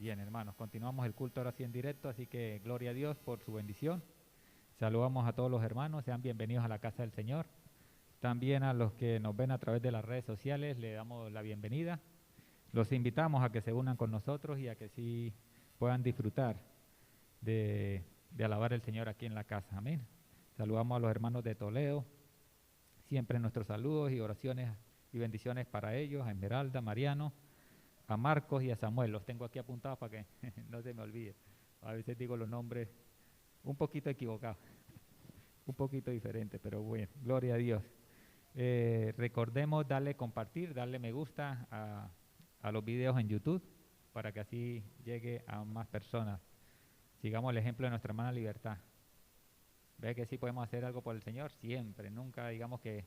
Bien, hermanos, continuamos el culto ahora sí en directo, así que gloria a Dios por su bendición. Saludamos a todos los hermanos, sean bienvenidos a la casa del Señor. También a los que nos ven a través de las redes sociales, le damos la bienvenida. Los invitamos a que se unan con nosotros y a que sí puedan disfrutar de alabar al Señor aquí en la casa. Amén. Saludamos a los hermanos de Toledo, siempre nuestros saludos y oraciones y bendiciones para ellos, a Esmeralda, Mariano, a Marcos y a Samuel. Los tengo aquí apuntados para que no se me olvide. A veces digo los nombres un poquito equivocados, un poquito diferentes, pero bueno, gloria a Dios. Recordemos darle compartir, darle me gusta a los videos en YouTube para que así llegue a más personas. Sigamos el ejemplo de nuestra hermana Libertad. Ve que sí podemos hacer algo por el Señor siempre, nunca digamos que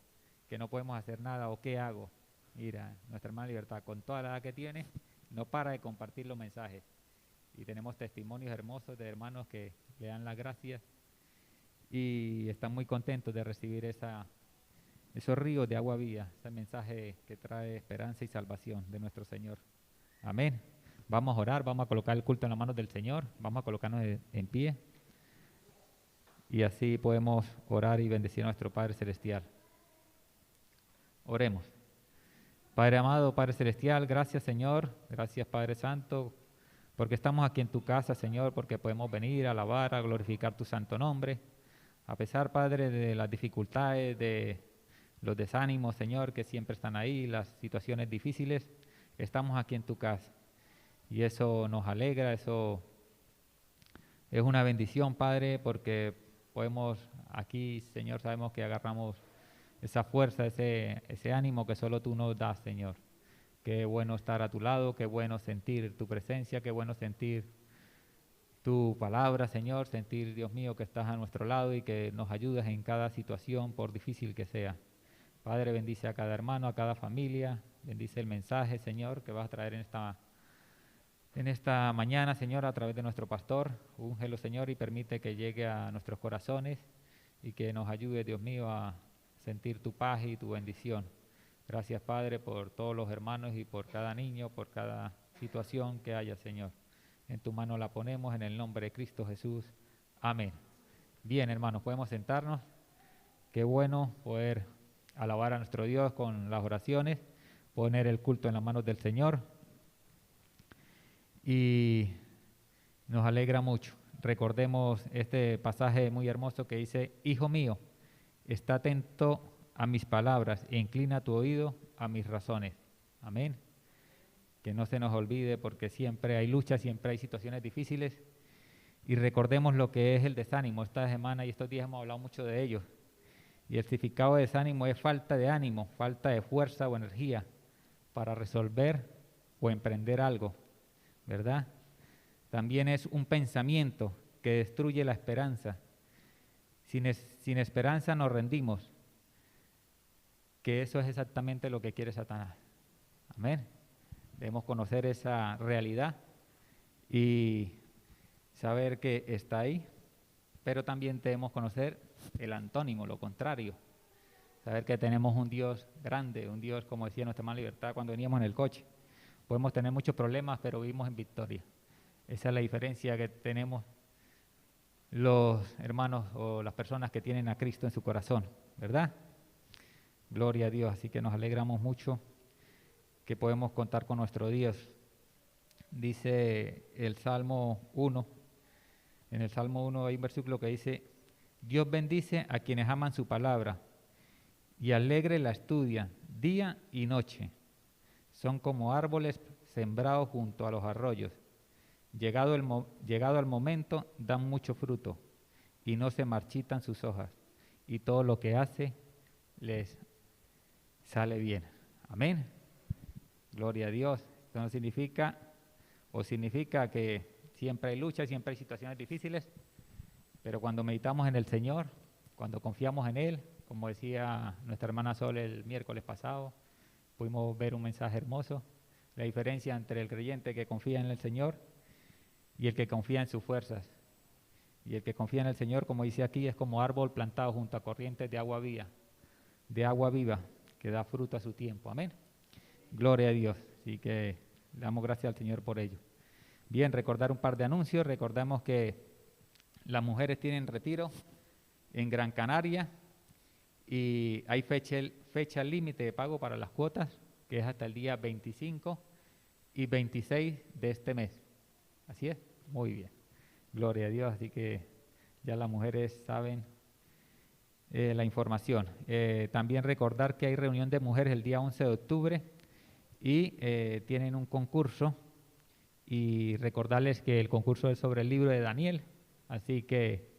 no podemos hacer nada o qué hago. Mira, nuestra hermana Libertad, con toda la edad que tiene, no para de compartir los mensajes. Y tenemos testimonios hermosos de hermanos que le dan las gracias y están muy contentos de recibir esos ríos de agua viva, ese mensaje que trae esperanza y salvación de nuestro Señor. Amén. Vamos a orar, vamos a colocar el culto en las manos del Señor, vamos a colocarnos en pie y así podemos orar y bendecir a nuestro Padre Celestial. Oremos. Padre amado, Padre Celestial, gracias Señor, gracias Padre Santo, porque estamos aquí en tu casa, Señor, porque podemos venir a alabar, a glorificar tu santo nombre, a pesar, Padre, de las dificultades, de los desánimos, Señor, que siempre están ahí, las situaciones difíciles, estamos aquí en tu casa y eso nos alegra, eso es una bendición, Padre, porque podemos aquí, Señor, sabemos que agarramos esa fuerza, ese ánimo que solo tú nos das, Señor. Qué bueno estar a tu lado, qué bueno sentir tu presencia, qué bueno sentir tu palabra, Señor, sentir, Dios mío, que estás a nuestro lado y que nos ayudas en cada situación, por difícil que sea. Padre, bendice a cada hermano, a cada familia, bendice el mensaje, Señor, que vas a traer en esta mañana, Señor, a través de nuestro pastor. Úngelo, Señor, y permite que llegue a nuestros corazones y que nos ayude, Dios mío, a sentir tu paz y tu bendición. Gracias, Padre, por todos los hermanos y por cada niño, por cada situación que haya, Señor. En tu mano la ponemos en el nombre de Cristo Jesús. Amén. Bien, hermanos, podemos sentarnos. Qué bueno poder alabar a nuestro Dios con las oraciones, poner el culto en las manos del Señor. Y nos alegra mucho. Recordemos este pasaje muy hermoso que dice: Hijo mío, está atento a mis palabras e inclina tu oído a mis razones. Amén. Que no se nos olvide, porque siempre hay luchas, siempre hay situaciones difíciles. Y recordemos lo que es el desánimo. Esta semana y estos días hemos hablado mucho de ello. Y el significado de desánimo es falta de ánimo, falta de fuerza o energía para resolver o emprender algo, ¿verdad? También es un pensamiento que destruye la esperanza. Sin esperanza nos rendimos, que eso es exactamente lo que quiere Satanás. Amén. Debemos conocer esa realidad y saber que está ahí, pero también debemos conocer el antónimo, lo contrario. Saber que tenemos un Dios grande, un Dios, como decía nuestra hermana Libertad cuando veníamos en el coche. Podemos tener muchos problemas, pero vivimos en victoria. Esa es la diferencia que tenemos los hermanos o las personas que tienen a Cristo en su corazón, ¿verdad? Gloria a Dios, así que nos alegramos mucho que podemos contar con nuestro Dios. Dice el Salmo 1, en el Salmo 1 hay un versículo que dice: Dios bendice a quienes aman su palabra y alegre la estudian día y noche. Son como árboles sembrados junto a los arroyos. Llegado al momento, dan mucho fruto y no se marchitan sus hojas. Y todo lo que hace les sale bien. Amén. Gloria a Dios. Esto no significa, significa que siempre hay lucha, siempre hay situaciones difíciles, pero cuando meditamos en el Señor, cuando confiamos en Él, como decía nuestra hermana Sol el miércoles pasado, pudimos ver un mensaje hermoso, la diferencia entre el creyente que confía en el Señor y el que confía en sus fuerzas. Y el que confía en el Señor, como dice aquí, es como árbol plantado junto a corrientes de agua viva, que da fruto a su tiempo. Amén. Gloria a Dios. Así que le damos gracias al Señor por ello. Bien, recordar un par de anuncios. Recordamos que las mujeres tienen retiro en Gran Canaria y hay fecha límite de pago para las cuotas, que es hasta el día 25 y 26 de este mes. ¿Así es? Muy bien. Gloria a Dios. Así que ya las mujeres saben la información. También recordar que hay reunión de mujeres el día 11 de octubre y tienen un concurso, y recordarles que el concurso es sobre el libro de Daniel, así que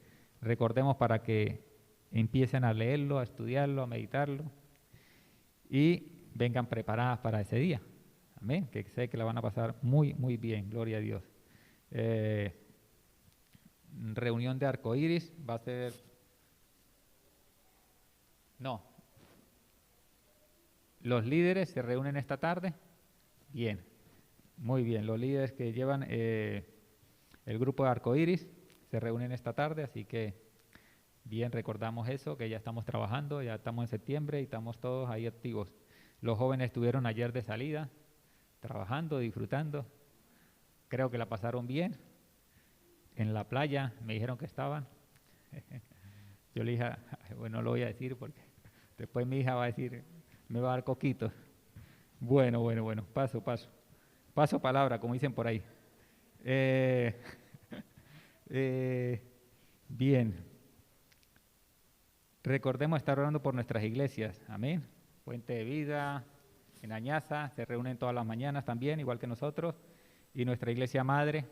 recordemos para que empiecen a leerlo, a estudiarlo, a meditarlo y vengan preparadas para ese día. Amén, que sé que la van a pasar muy, muy bien, gloria a Dios. Reunión de arcoíris va a ser... No. Los líderes se reúnen esta tarde. Bien, muy bien. Los líderes que llevan el grupo de arcoíris se reúnen esta tarde, así que bien, recordamos eso, que ya estamos trabajando, ya estamos en septiembre y estamos todos ahí activos. Los jóvenes estuvieron ayer de salida, trabajando, disfrutando. Creo que la pasaron bien. En la playa me dijeron que estaban. Yo le dije, bueno, no lo voy a decir porque después mi hija va a decir, me va a dar coquitos. Bueno, paso palabra, como dicen por ahí. Bien, recordemos estar orando por nuestras iglesias, amén. Fuente de Vida, en Añaza, se reúnen todas las mañanas también, igual que nosotros, y nuestra iglesia madre,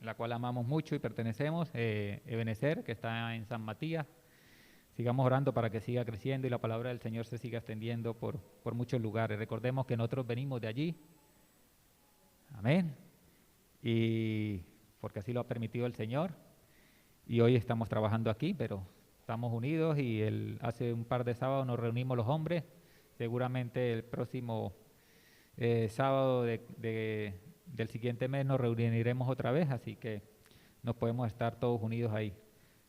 la cual amamos mucho y pertenecemos, Ebenezer, que está en San Matías. Sigamos orando para que siga creciendo y la palabra del Señor se siga extendiendo por muchos lugares. Recordemos que nosotros venimos de allí, amén, y porque así lo ha permitido el Señor, y hoy estamos trabajando aquí, pero estamos unidos y hace un par de sábados nos reunimos los hombres. Seguramente el próximo sábado del siguiente mes nos reuniremos otra vez, así que nos podemos estar todos unidos ahí.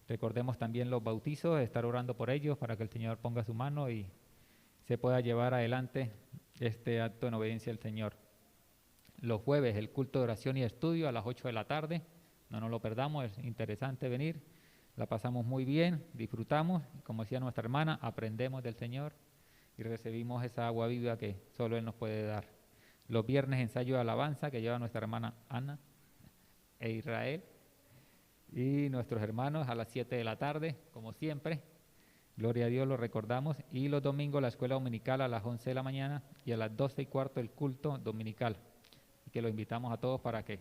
Recordemos también los bautizos, estar orando por ellos para que el Señor ponga su mano y se pueda llevar adelante este acto en obediencia al Señor. Los jueves, el culto de oración y estudio a las 8 de la tarde, no nos lo perdamos, es interesante venir, la pasamos muy bien, disfrutamos, como decía nuestra hermana, aprendemos del Señor y recibimos esa agua viva que solo Él nos puede dar. Los viernes, ensayo de alabanza que lleva nuestra hermana Ana e Israel, y nuestros hermanos a las 7 de la tarde, como siempre, gloria a Dios, lo recordamos, y los domingos la escuela dominical a las 11 de la mañana y a las 12:15 el culto dominical, y que los invitamos a todos para que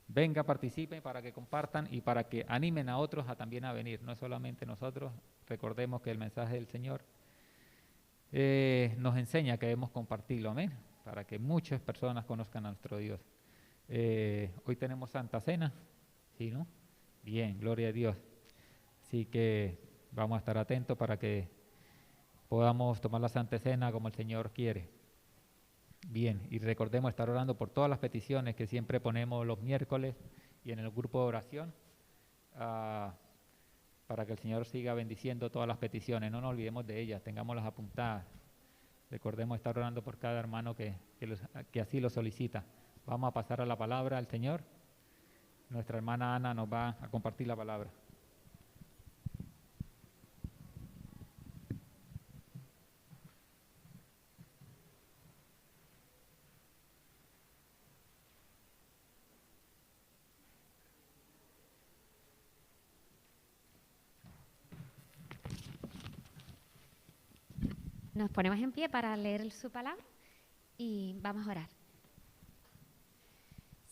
vengan, participen, para que compartan y para que animen a otros también a venir, no solamente nosotros. Recordemos que el mensaje del Señor nos enseña que debemos compartirlo, amén, para que muchas personas conozcan a nuestro Dios. Hoy tenemos Santa Cena, ¿sí, no? Bien, gloria a Dios. Así que vamos a estar atentos para que podamos tomar la Santa Cena como el Señor quiere. Bien, y recordemos estar orando por todas las peticiones que siempre ponemos los miércoles y en el grupo de oración, para que el Señor siga bendiciendo todas las peticiones. No nos olvidemos de ellas, tengámoslas apuntadas. Recordemos estar orando por cada hermano que así lo solicita. Vamos a pasar a la palabra al Señor. Nuestra hermana Ana nos va a compartir la palabra. Nos ponemos en pie para leer su palabra y vamos a orar.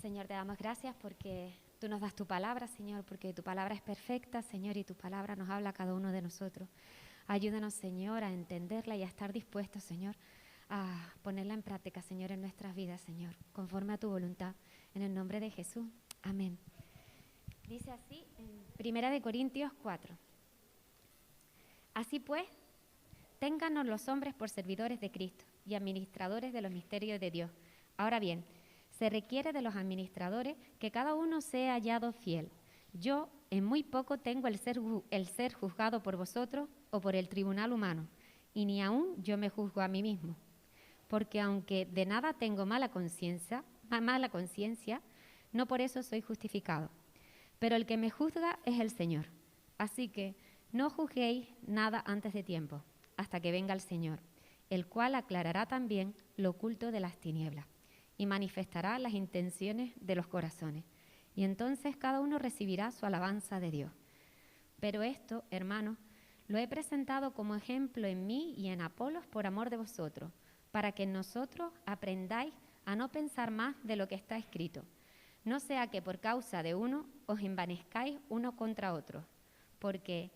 Señor, te damos gracias porque tú nos das tu palabra, Señor, porque tu palabra es perfecta, Señor, y tu palabra nos habla a cada uno de nosotros. Ayúdanos, Señor, a entenderla y a estar dispuestos, Señor, a ponerla en práctica, Señor, en nuestras vidas, Señor, conforme a tu voluntad. En el nombre de Jesús. Amén. Dice así en 1 Corintios 4. Así pues, téngannos los hombres por servidores de Cristo y administradores de los misterios de Dios. Ahora bien, se requiere de los administradores que cada uno sea hallado fiel. Yo, en muy poco, tengo el ser juzgado por vosotros o por el tribunal humano, y ni aún yo me juzgo a mí mismo. Porque aunque de nada tengo mala conciencia, no por eso soy justificado. Pero el que me juzga es el Señor. Así que no juzguéis nada antes de tiempo, hasta que venga el Señor, el cual aclarará también lo oculto de las tinieblas y manifestará las intenciones de los corazones. Y entonces cada uno recibirá su alabanza de Dios. Pero esto, hermanos, lo he presentado como ejemplo en mí y en Apolos por amor de vosotros, para que nosotros aprendáis a no pensar más de lo que está escrito. No sea que por causa de uno os envanezcáis uno contra otro. Porque,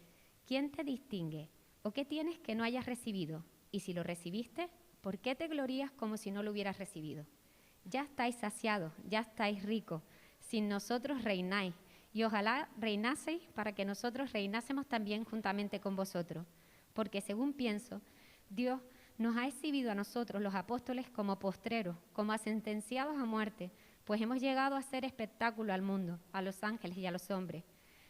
¿quién te distingue? ¿O qué tienes que no hayas recibido? Y si lo recibiste, ¿por qué te glorías como si no lo hubieras recibido? Ya estáis saciados, ya estáis ricos, sin nosotros reináis. Y ojalá reinaseis para que nosotros reinásemos también juntamente con vosotros. Porque según pienso, Dios nos ha exhibido a nosotros, los apóstoles, como postreros, como a sentenciados a muerte, pues hemos llegado a ser espectáculo al mundo, a los ángeles y a los hombres.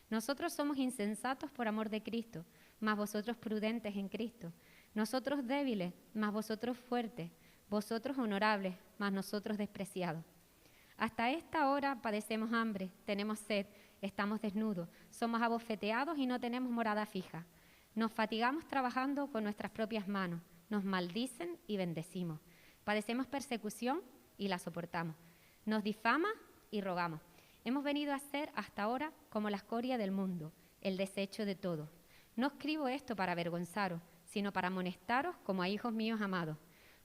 Nosotros somos insensatos por amor de Cristo, mas vosotros prudentes en Cristo. Nosotros débiles, mas vosotros fuertes. Vosotros honorables, mas nosotros despreciados. Hasta esta hora padecemos hambre, tenemos sed, estamos desnudos, somos abofeteados y no tenemos morada fija. Nos fatigamos trabajando con nuestras propias manos, nos maldicen y bendecimos. Padecemos persecución y la soportamos. Nos difaman y rogamos. Hemos venido a ser hasta ahora como la escoria del mundo, el desecho de todo. No escribo esto para avergonzaros, sino para amonestaros como a hijos míos amados.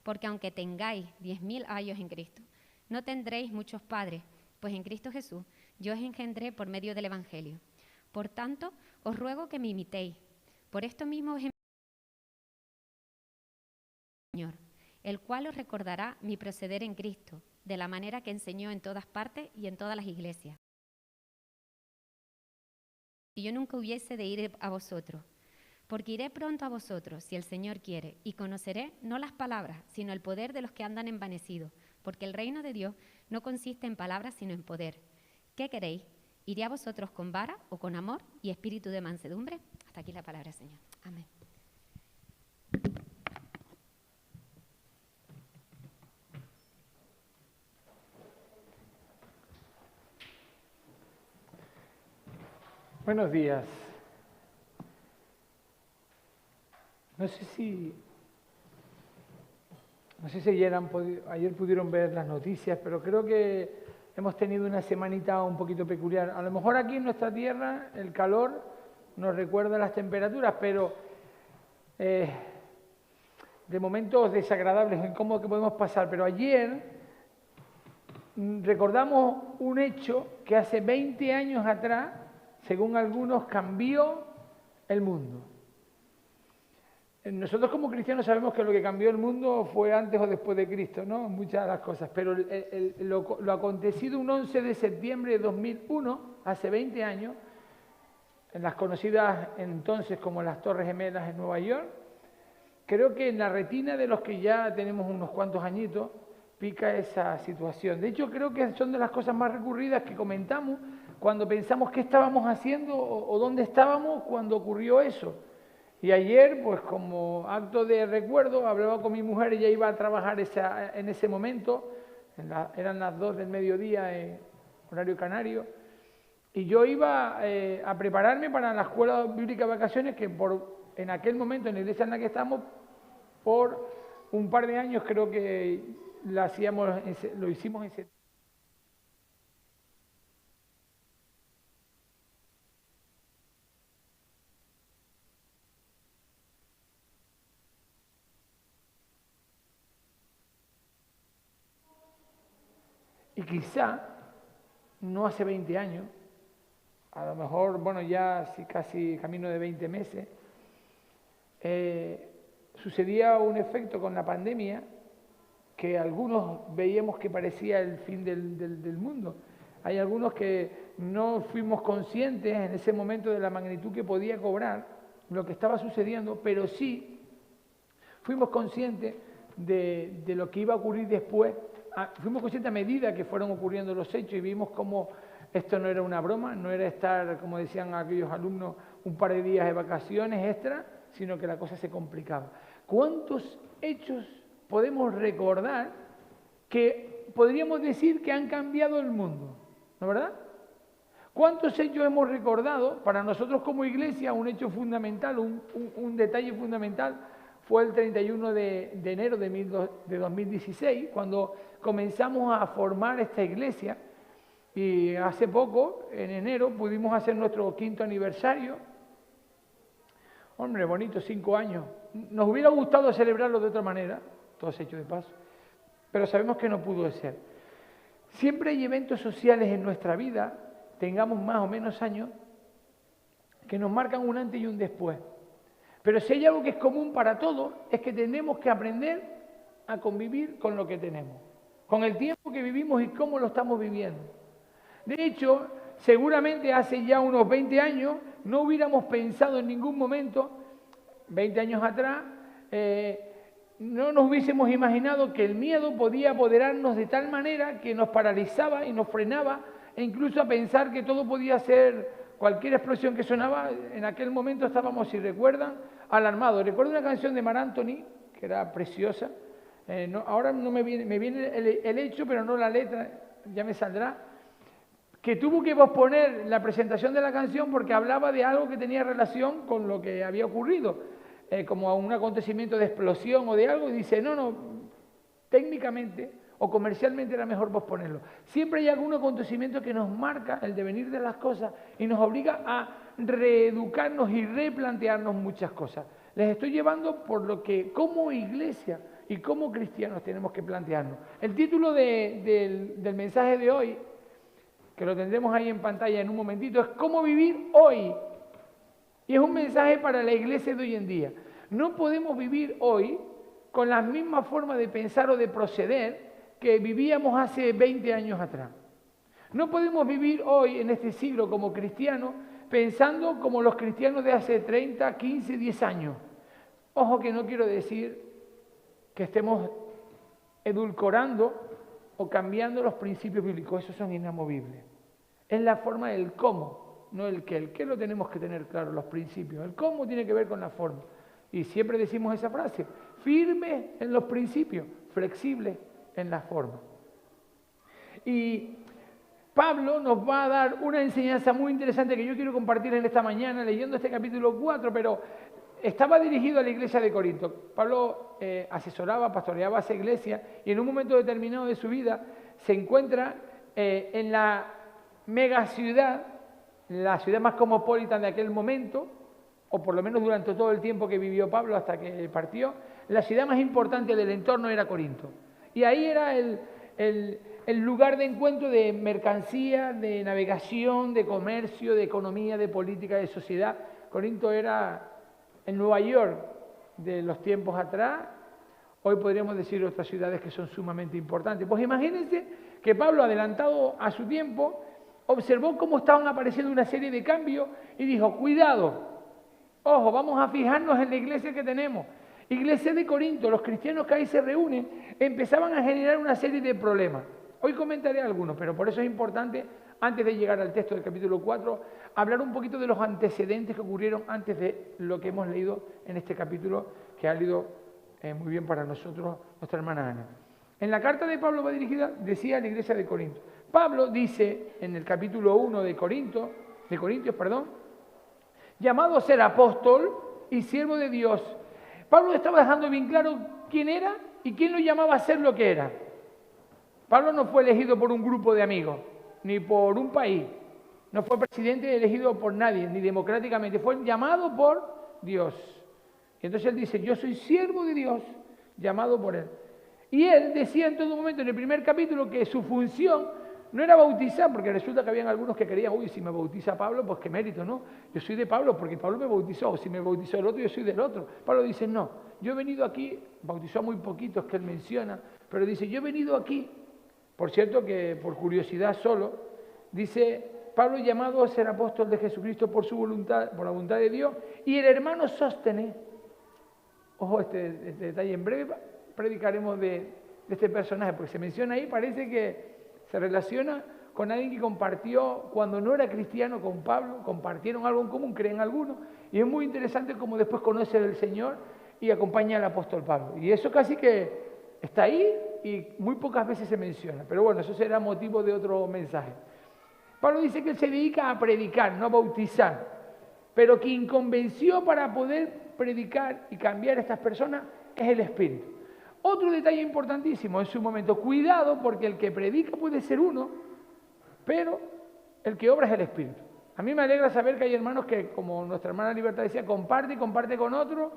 Porque aunque tengáis 10.000 años en Cristo, no tendréis muchos padres, pues en Cristo Jesús yo os engendré por medio del Evangelio. Por tanto, os ruego que me imitéis. Por esto mismo os envío al Señor, el cual os recordará mi proceder en Cristo, de la manera que enseñó en todas partes y en todas las iglesias. Si yo nunca hubiese de ir a vosotros, porque iré pronto a vosotros, si el Señor quiere, y conoceré no las palabras, sino el poder de los que andan envanecidos, porque el reino de Dios no consiste en palabras, sino en poder. ¿Qué queréis? ¿Iré a vosotros con vara o con amor y espíritu de mansedumbre? Hasta aquí la palabra, Señor. Amén. Buenos días. No sé si ayer pudieron ver las noticias, pero creo que hemos tenido una semanita un poquito peculiar. A lo mejor aquí en nuestra tierra el calor nos recuerda las temperaturas, pero de momentos desagradables, incómodos que podemos pasar. Pero ayer recordamos un hecho que hace 20 años atrás, según algunos, cambió el mundo. Nosotros como cristianos sabemos que lo que cambió el mundo fue antes o después de Cristo, ¿no? Muchas de las cosas, pero lo acontecido un 11 de septiembre de 2001, hace 20 años, en las conocidas entonces como las Torres Gemelas en Nueva York, creo que en la retina de los que ya tenemos unos cuantos añitos pica esa situación. De hecho, creo que son de las cosas más recurridas que comentamos cuando pensamos qué estábamos haciendo o dónde estábamos cuando ocurrió eso. Y ayer, pues como acto de recuerdo, hablaba con mi mujer, ella iba a trabajar en ese momento, eran las 2 del mediodía, horario canario, y yo iba a prepararme para la escuela bíblica de vacaciones, que en aquel momento, en la iglesia en la que estamos, por un par de años creo que lo hicimos en septiembre. Y quizá, no hace 20 años, a lo mejor, bueno, ya casi camino de 20 meses, sucedía un efecto con la pandemia que algunos veíamos que parecía el fin del mundo. Hay algunos que no fuimos conscientes en ese momento de la magnitud que podía cobrar lo que estaba sucediendo, pero sí fuimos conscientes de lo que iba a ocurrir después. Fuimos conscientes a medida que fueron ocurriendo los hechos y vimos cómo esto no era una broma, no era estar, como decían aquellos alumnos, un par de días de vacaciones extra, sino que la cosa se complicaba. ¿Cuántos hechos podemos recordar que podríamos decir que han cambiado el mundo? ¿no es verdad? ¿Cuántos hechos hemos recordado? Para nosotros como iglesia, un hecho fundamental, un detalle fundamental, fue el 31 de enero de 2016, cuando comenzamos a formar esta iglesia. Y hace poco, en enero, pudimos hacer nuestro 5º aniversario. Hombre, bonito, 5 años. Nos hubiera gustado celebrarlo de otra manera, todo se ha hecho de paso, pero sabemos que no pudo ser. Siempre hay eventos sociales en nuestra vida, tengamos más o menos años, que nos marcan un antes y un después. Pero si hay algo que es común para todos, es que tenemos que aprender a convivir con lo que tenemos, con el tiempo que vivimos y cómo lo estamos viviendo. De hecho, seguramente hace ya unos 20 años no hubiéramos pensado en ningún momento, 20 años atrás, no nos hubiésemos imaginado que el miedo podía apoderarnos de tal manera que nos paralizaba y nos frenaba, e incluso a pensar que todo podía ser, cualquier explosión que sonaba, en aquel momento estábamos, si recuerdan, alarmados. Recuerdo una canción de Mar Anthony, que era preciosa, ahora no me viene el hecho, pero no la letra, ya me saldrá, que tuvo que posponer la presentación de la canción porque hablaba de algo que tenía relación con lo que había ocurrido, como a un acontecimiento de explosión o de algo, y dice, no, técnicamente o comercialmente era mejor posponerlo. Siempre hay algún acontecimiento que nos marca el devenir de las cosas y nos obliga a reeducarnos y replantearnos muchas cosas. Les estoy llevando por lo que como iglesia y como cristianos tenemos que plantearnos. El título del mensaje de hoy, que lo tendremos ahí en pantalla en un momentito, es ¿Cómo vivir hoy? Y es un mensaje para la iglesia de hoy en día. No podemos vivir hoy con la misma forma de pensar o de proceder que vivíamos hace 20 años atrás. No podemos vivir hoy en este siglo como cristianos pensando como los cristianos de hace 30, 15, 10 años. Ojo que no quiero decir que estemos edulcorando o cambiando los principios bíblicos, esos son inamovibles. Es la forma del cómo, no el qué. El qué lo tenemos que tener claro, los principios. El cómo tiene que ver con la forma. Y siempre decimos esa frase, firme en los principios, flexible en la forma. Y Pablo nos va a dar una enseñanza muy interesante que yo quiero compartir en esta mañana leyendo este capítulo 4, pero estaba dirigido a la iglesia de Corinto. Pablo asesoraba, pastoreaba a esa iglesia y en un momento determinado de su vida se encuentra en la mega ciudad, la ciudad más cosmopolita de aquel momento, o por lo menos durante todo el tiempo que vivió Pablo hasta que partió, la ciudad más importante del entorno era Corinto. Y ahí era el lugar de encuentro de mercancía, de navegación, de comercio, de economía, de política, de sociedad. Corinto era en Nueva York de los tiempos atrás. Hoy podríamos decir otras ciudades que son sumamente importantes. Pues imagínense que Pablo, adelantado a su tiempo, observó cómo estaban apareciendo una serie de cambios y dijo, cuidado, ojo, vamos a fijarnos en la iglesia que tenemos. Iglesia de Corinto, los cristianos que ahí se reúnen, empezaban a generar una serie de problemas. Hoy comentaré algunos, pero por eso es importante, antes de llegar al texto del capítulo 4, hablar un poquito de los antecedentes que ocurrieron antes de lo que hemos leído en este capítulo, que ha leído muy bien para nosotros nuestra hermana Ana. En la carta de Pablo va dirigida, decía a la iglesia de Corinto. Pablo dice en el capítulo 1 de Corintios, llamado a ser apóstol y siervo de Dios. Pablo estaba dejando bien claro quién era y quién lo llamaba a ser lo que era. Pablo no fue elegido por un grupo de amigos, ni por un país. No fue presidente elegido por nadie, ni democráticamente. Fue llamado por Dios. Y entonces él dice, yo soy siervo de Dios, llamado por él. Y él decía en todo momento, en el primer capítulo, que su función no era bautizar, porque resulta que habían algunos que querían, uy, si me bautiza Pablo, pues qué mérito, ¿no? Yo soy de Pablo porque Pablo me bautizó, o si me bautizó el otro, yo soy del otro. Pablo dice, no, yo he venido aquí, bautizó a muy poquitos que él menciona, pero dice, yo he venido aquí, por cierto que por curiosidad solo, dice, Pablo llamado a ser apóstol de Jesucristo por su voluntad, por la voluntad de Dios, y el hermano Sóstenes, ojo este detalle, en breve predicaremos de este personaje, porque se menciona ahí, parece que se relaciona con alguien que compartió, cuando no era cristiano, con Pablo, compartieron algo en común, creen algunos, y es muy interesante cómo después conoce al Señor y acompaña al apóstol Pablo. Y eso casi que está ahí y muy pocas veces se menciona, pero bueno, eso será motivo de otro mensaje. Pablo dice que él se dedica a predicar, no a bautizar. Pero quien convenció para poder predicar y cambiar a estas personas es el Espíritu. Otro detalle importantísimo en su momento, cuidado porque el que predica puede ser uno, pero el que obra es el Espíritu. A mí me alegra saber que hay hermanos que, como nuestra hermana Libertad decía, comparte y comparte con otro.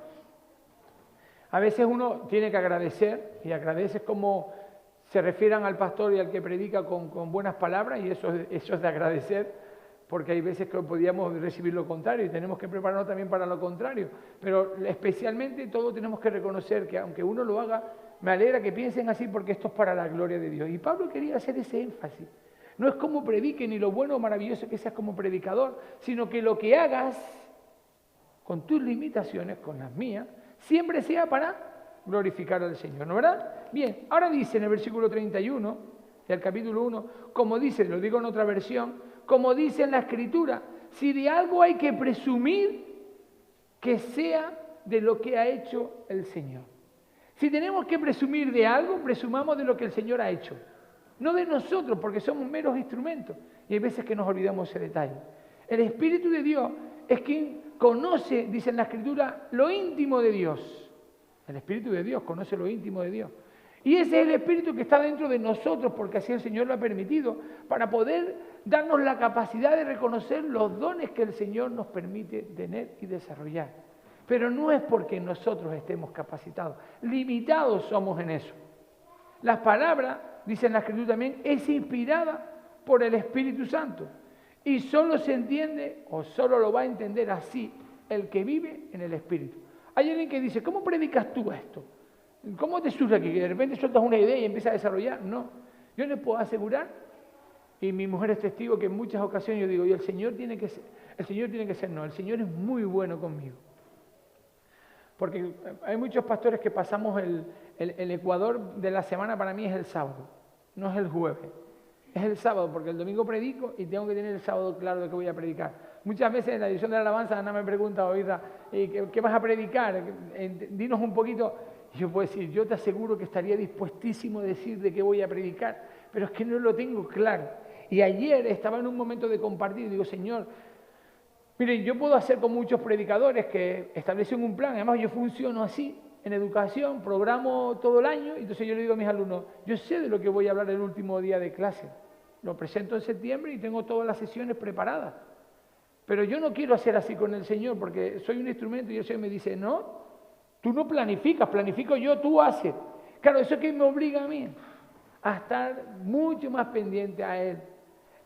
A veces uno tiene que agradecer, y agradeces como se refieran al pastor y al que predica con buenas palabras, y eso es de agradecer, porque hay veces que podíamos recibir lo contrario y tenemos que prepararnos también para lo contrario. Pero especialmente todos tenemos que reconocer que aunque uno lo haga, me alegra que piensen así porque esto es para la gloria de Dios. Y Pablo quería hacer ese énfasis. No es como predique ni lo bueno o maravilloso que seas como predicador, sino que lo que hagas con tus limitaciones, con las mías, siempre sea para glorificar al Señor, ¿no verdad? Bien, ahora dice en el versículo 31 del capítulo 1, como dice, lo digo en otra versión, como dice en la Escritura, si de algo hay que presumir, que sea de lo que ha hecho el Señor. Si tenemos que presumir de algo, presumamos de lo que el Señor ha hecho. No de nosotros, porque somos meros instrumentos. Y hay veces que nos olvidamos ese detalle. El Espíritu de Dios es quien conoce, dice en la Escritura, lo íntimo de Dios. El Espíritu de Dios conoce lo íntimo de Dios. Y ese es el Espíritu que está dentro de nosotros, porque así el Señor lo ha permitido, para poder darnos la capacidad de reconocer los dones que el Señor nos permite tener y desarrollar. Pero no es porque nosotros estemos capacitados, limitados somos en eso. Las palabras, dice en la Escritura también, es inspirada por el Espíritu Santo. Y solo se entiende, o solo lo va a entender así, el que vive en el Espíritu. Hay alguien que dice, ¿cómo predicas tú esto? ¿Cómo te surge aquí? Que de repente sueltas una idea y empiezas a desarrollar. No, yo les puedo asegurar, y mi mujer es testigo, que en muchas ocasiones yo digo, el Señor tiene que ser, el Señor es muy bueno conmigo. Porque hay muchos pastores que pasamos el Ecuador de la semana, para mí es el sábado, no es el jueves. Es el sábado, porque el domingo predico y tengo que tener el sábado claro de qué voy a predicar. Muchas veces en la edición de la alabanza Ana me pregunta, oída, ¿qué vas a predicar? Dinos un poquito. Y yo puedo decir, yo te aseguro que estaría dispuestísimo a decir de qué voy a predicar, pero es que no lo tengo claro. Y ayer estaba en un momento de compartir y digo, Señor, miren, yo puedo hacer con muchos predicadores que establecen un plan, además yo funciono así, en educación, programo todo el año, y entonces yo le digo a mis alumnos, yo sé de lo que voy a hablar el último día de clase, lo presento en septiembre y tengo todas las sesiones preparadas, pero yo no quiero hacer así con el Señor, porque soy un instrumento y el Señor me dice, no, tú no planificas, planifico yo, tú haces. Claro, eso es que me obliga a mí a estar mucho más pendiente a Él,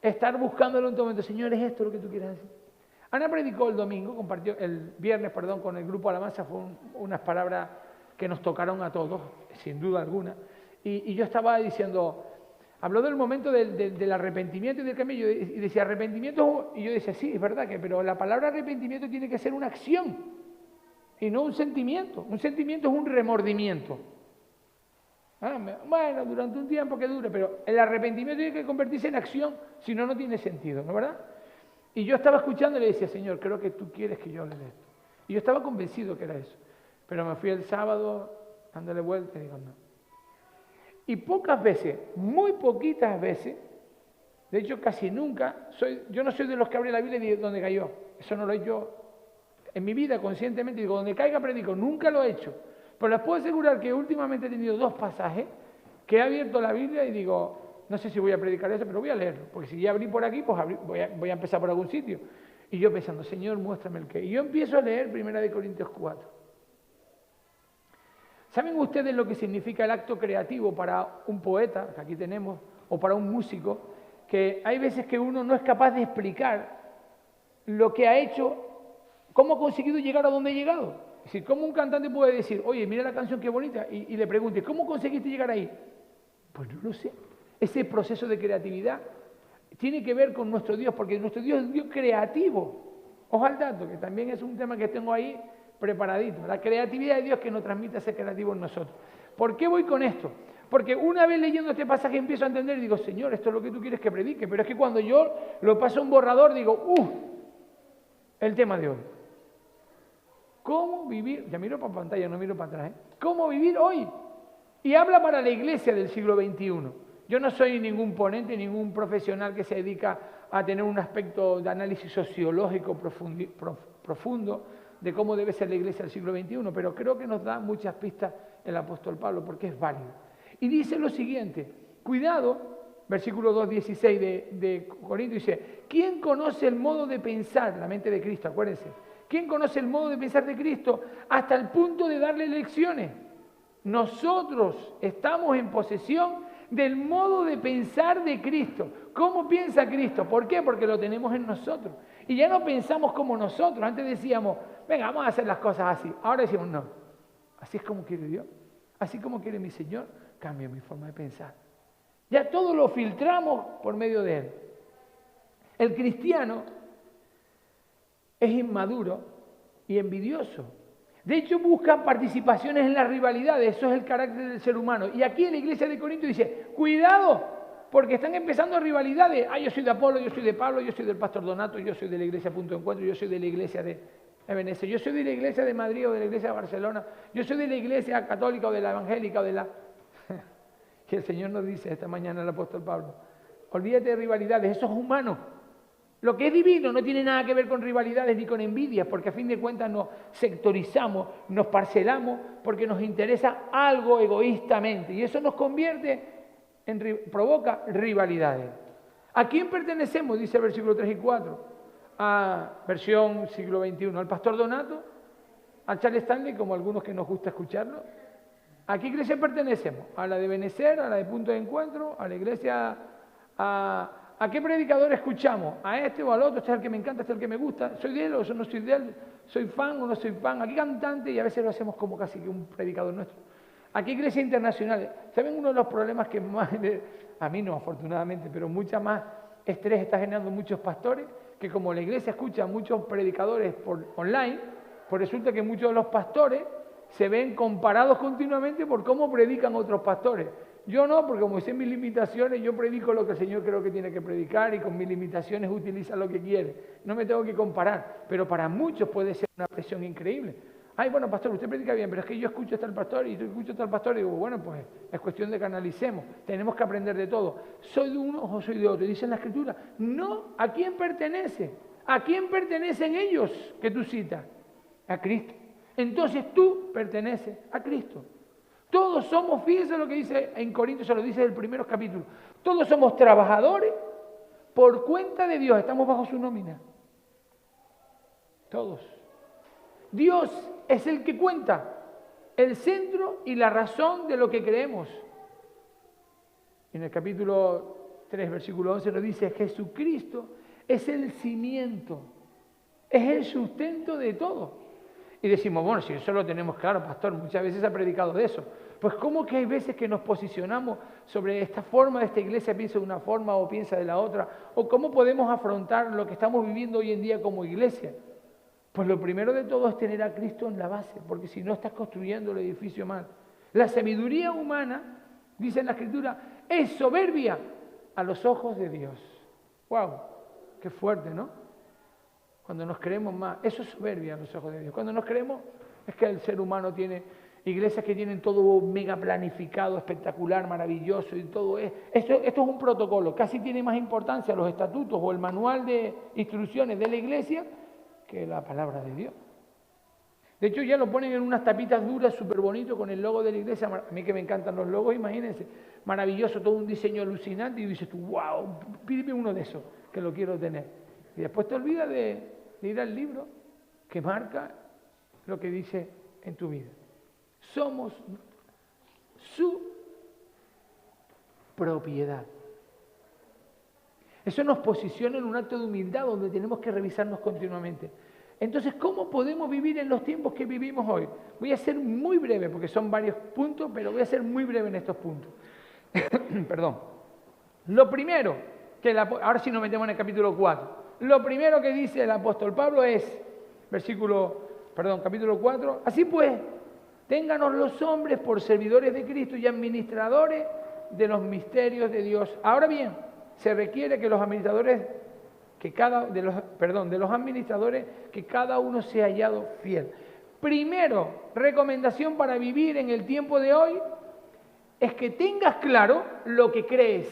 estar buscándolo en todo momento, Señor, ¿es esto lo que tú quieres hacer? Ana predicó el domingo, compartió el viernes, con el grupo Alabanza, fue unas palabras que nos tocaron a todos, sin duda alguna. Y yo estaba diciendo, habló del momento del arrepentimiento y del cambio, y decía arrepentimiento, y yo decía, sí, es verdad, pero la palabra arrepentimiento tiene que ser una acción, y no un sentimiento. Un sentimiento es un remordimiento. Bueno, durante un tiempo que dure, pero el arrepentimiento tiene que convertirse en acción, si no, no tiene sentido, ¿no es verdad? Y yo estaba escuchando y le decía, Señor, creo que tú quieres que yo hable de esto. Y yo estaba convencido que era eso. Pero me fui el sábado, dándole vuelta y digo, no. Y pocas veces, muy poquitas veces, de hecho casi nunca, yo no soy de los que abre la Biblia y dice dónde cayó. Eso no lo he hecho en mi vida conscientemente. Digo, donde caiga predico, nunca lo he hecho. Pero les puedo asegurar que últimamente he tenido 2 pasajes que he abierto la Biblia y digo, no sé si voy a predicar eso, pero voy a leerlo, porque si ya abrí por aquí, pues voy a empezar por algún sitio. Y yo pensando, Señor, muéstrame el qué. Y yo empiezo a leer 1 Corintios 4. ¿Saben ustedes lo que significa el acto creativo para un poeta, que aquí tenemos, o para un músico? Que hay veces que uno no es capaz de explicar lo que ha hecho, cómo ha conseguido llegar a donde ha llegado. Es decir, ¿cómo un cantante puede decir, oye, mira la canción qué bonita, y le pregunte, ¿cómo conseguiste llegar ahí? Pues no lo sé. Ese proceso de creatividad tiene que ver con nuestro Dios, porque nuestro Dios es un Dios creativo. Ojo al dato, que también es un tema que tengo ahí preparadito. La creatividad de Dios que nos transmite ese creativo en nosotros. ¿Por qué voy con esto? Porque una vez leyendo este pasaje empiezo a entender y digo, Señor, esto es lo que tú quieres que predique. Pero es que cuando yo lo paso a un borrador digo, el tema de hoy. ¿Cómo vivir? Ya miro para pantalla, no miro para atrás. ¿Cómo vivir hoy? Y habla para la iglesia del siglo XXI. Yo no soy ningún ponente, ningún profesional que se dedica a tener un aspecto de análisis sociológico profundo de cómo debe ser la iglesia del siglo XXI, pero creo que nos da muchas pistas el apóstol Pablo porque es válido. Y dice lo siguiente, cuidado, versículo 2:16 de Corintios dice, ¿quién conoce el modo de pensar, la mente de Cristo, acuérdense? ¿Quién conoce el modo de pensar de Cristo hasta el punto de darle lecciones? Nosotros estamos en posesión del modo de pensar de Cristo. ¿Cómo piensa Cristo? ¿Por qué? Porque lo tenemos en nosotros. Y ya no pensamos como nosotros. Antes decíamos, venga, vamos a hacer las cosas así. Ahora decimos, no. Así es como quiere Dios. Así como quiere mi Señor. Cambia mi forma de pensar. Ya todo lo filtramos por medio de Él. El cristiano es inmaduro y envidioso. De hecho, buscan participaciones en las rivalidades. Eso es el carácter del ser humano. Y aquí en la iglesia de Corinto dice, cuidado, porque están empezando rivalidades. Yo soy de Apolo, yo soy de Pablo, yo soy del pastor Donato, yo soy de la iglesia Punto de Encuentro, yo soy de la iglesia de Ebenezer, yo soy de la iglesia de Madrid o de la iglesia de Barcelona, yo soy de la iglesia católica o de la evangélica o de la... Que el Señor nos dice esta mañana el apóstol Pablo, olvídate de rivalidades, eso es humano. Lo que es divino no tiene nada que ver con rivalidades ni con envidias, porque a fin de cuentas nos sectorizamos, nos parcelamos, porque nos interesa algo egoístamente. Y eso nos convierte provoca rivalidades. ¿A quién pertenecemos? Dice el versículo 3 y 4. A versión siglo XXI. ¿Al pastor Donato? ¿A Charles Stanley, como algunos que nos gusta escucharlo? ¿A qué iglesia pertenecemos? ¿A la de Ebenezer? ¿A la de Punto de Encuentro? ¿A la iglesia? ¿A qué predicador escuchamos? ¿A este o al otro? Este es el que me encanta, este es el que me gusta. ¿Soy de él o no soy de él? ¿Soy fan o no soy fan? ¿A qué cantante? Y a veces lo hacemos como casi que un predicador nuestro. ¿A qué iglesia internacional? ¿Saben uno de los problemas que más, a mí no afortunadamente, pero mucha más estrés está generando muchos pastores? Que como la iglesia escucha a muchos predicadores por online, pues resulta que muchos de los pastores se ven comparados continuamente por cómo predican otros pastores. Yo no, porque como sé mis limitaciones, yo predico lo que el Señor creo que tiene que predicar y con mis limitaciones utiliza lo que quiere. No me tengo que comparar, pero para muchos puede ser una presión increíble. Bueno, pastor, usted predica bien, pero es que yo escucho a tal pastor y yo escucho a tal pastor y digo, bueno, pues es cuestión de que analicemos. Tenemos que aprender de todo. ¿Soy de uno o soy de otro? Y dice en la Escritura, no, ¿a quién pertenece? ¿A quién pertenecen ellos que tú citas? A Cristo. Entonces tú perteneces a Cristo. Todos somos, fíjense lo que dice en Corintios, se lo dice en el primer capítulo, todos somos trabajadores por cuenta de Dios, estamos bajo su nómina. Todos. Dios es el que cuenta el centro y la razón de lo que creemos. En el capítulo 3, versículo 11 nos dice, Jesucristo es el cimiento, es el sustento de todo. Y decimos, bueno, si eso lo tenemos claro, pastor, muchas veces ha predicado de eso. Pues ¿cómo que hay veces que nos posicionamos sobre esta forma de esta iglesia, piensa de una forma o piensa de la otra? ¿O cómo podemos afrontar lo que estamos viviendo hoy en día como iglesia? Pues lo primero de todo es tener a Cristo en la base, porque si no estás construyendo el edificio mal. La sabiduría humana, dice en la Escritura, es soberbia a los ojos de Dios. ¡Wow! ¡Qué fuerte!, ¿no? Cuando nos creemos más, eso es soberbia a los ojos de Dios. Cuando nos creemos, es que el ser humano tiene iglesias que tienen todo mega planificado, espectacular, maravilloso y todo. Esto es un protocolo, casi tiene más importancia los estatutos o el manual de instrucciones de la iglesia que la palabra de Dios. De hecho, ya lo ponen en unas tapitas duras, súper bonito, con el logo de la iglesia. A mí que me encantan los logos, imagínense, maravilloso, todo un diseño alucinante y dices tú, wow, pídeme uno de esos, que lo quiero tener. Y después te olvidas de ir al libro que marca lo que dice en tu vida. Somos su propiedad. Eso nos posiciona en un acto de humildad donde tenemos que revisarnos continuamente. Entonces, ¿cómo podemos vivir en los tiempos que vivimos hoy? Voy a ser muy breve, porque son varios puntos, pero voy a ser muy breve en estos puntos. Perdón. Lo primero, ahora sí nos metemos en el capítulo 4. Lo primero que dice el apóstol Pablo es, capítulo 4, así pues, ténganos los hombres por servidores de Cristo y administradores de los misterios de Dios. Ahora bien, se requiere que los administradores, de los administradores, que cada uno sea hallado fiel. Primero, recomendación para vivir en el tiempo de hoy es que tengas claro lo que crees.